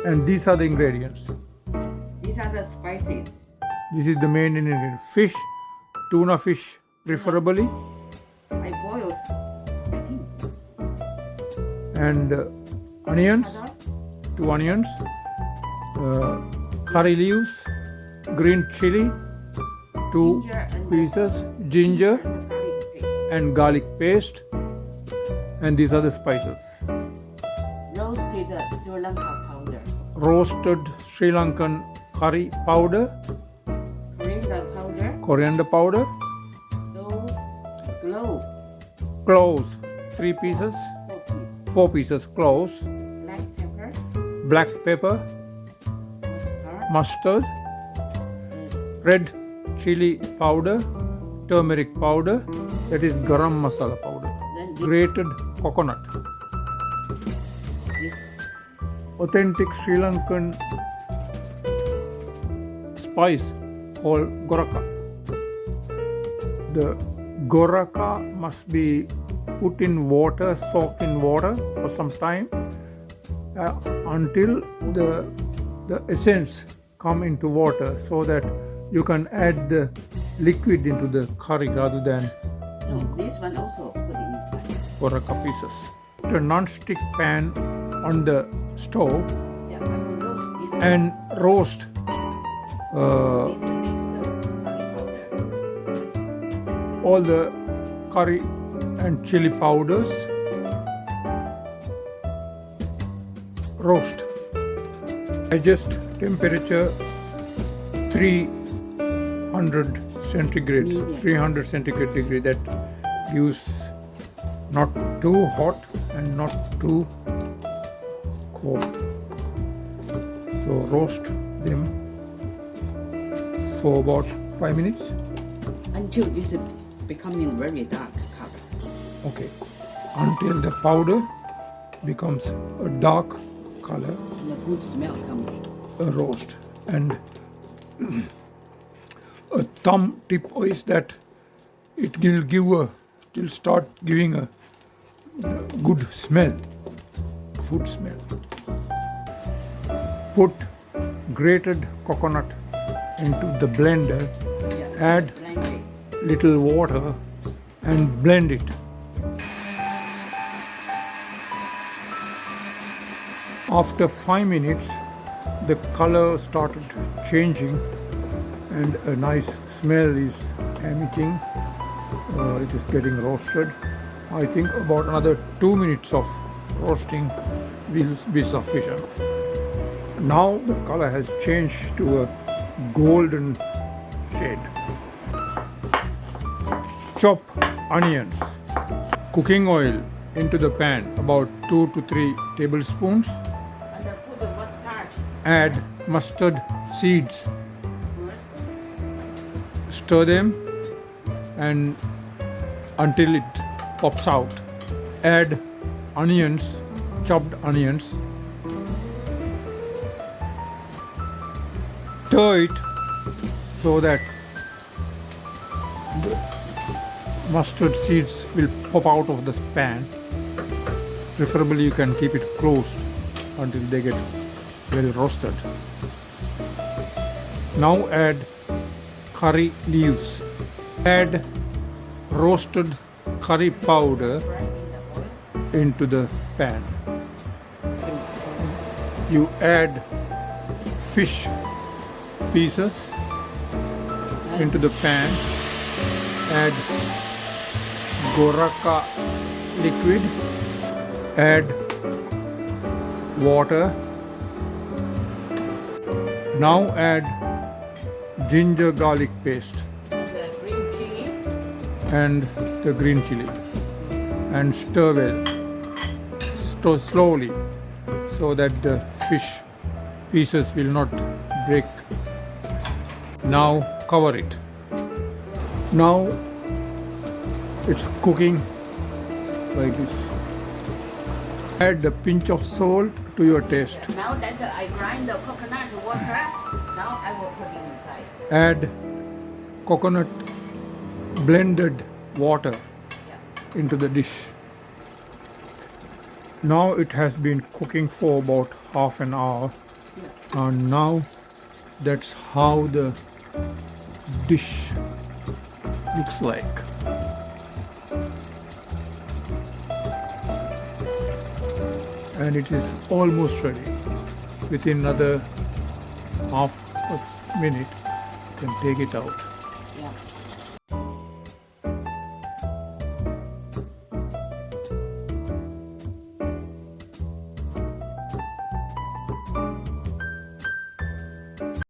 And these are the ingredients. These are the spices. This is the main ingredient. Fish, tuna fish preferably, I boil. and onions, 2 onions, curry leaves, green chili, 2 pieces, ginger and garlic paste, and these are the spices. Roasted Sri Lanka powder. Roasted Sri Lankan curry powder, Coriander powder. coriander powder, cloves, 3 pieces, 4 pieces cloves, Black pepper. black pepper, mustard, red chili powder, turmeric powder, that is garam masala powder, Then grated coconut. Authentic Sri Lankan spice called Goraka. The Goraka must be put in water, soak in water for some time until the essence come into water, so that you can add the liquid into the curry rather than No, this one also put inside. Goraka pieces. Put a non-stick pan on the stove Yeah, I will roast this. and roast This makes the curry powder. all the curry and chili powders. Roast. Adjust temperature 300 centigrade. Medium. 300 centigrade degree. That gives not too hot and not too cold. So roast them for about 5 minutes. Until this is becoming very dark color. Okay, until the powder becomes a dark color, And the good smell coming. a roast. And a thumb tip is that it will start giving a good smell, food smell. Put grated coconut into the blender, Yeah. add Blend it. little water and blend it. After 5 minutes, the color started changing and a nice smell is emitting. It is getting roasted. I think about another 2 minutes of roasting will be sufficient. Now the color has changed to a golden shade. Chop onions, cooking oil into the pan, about 2 to 3 tablespoons. And then put the mustard Add mustard seeds, first. stir them and until it pops out. Add onions, chopped onions. Stir it so that the mustard seeds will pop out of the pan. Preferably you can keep it closed until they get well roasted. Now add curry leaves. Add roasted curry powder Fry in the oil. into the pan. You add fish pieces into the pan. Add Goraka liquid. Add water. Now add ginger garlic paste And the green chili. and the green chili and stir well. Stir slowly so that the fish pieces will not break. Now cover it. Now it's cooking like this. Add a pinch of salt to your taste. Now that I grind the coconut water, now I will put it inside. Add coconut blended water Yeah. into the dish. Now it has been cooking for about half an hour. And now that's how the dish looks like. And it is almost ready. Within another half a minute, you can take it out.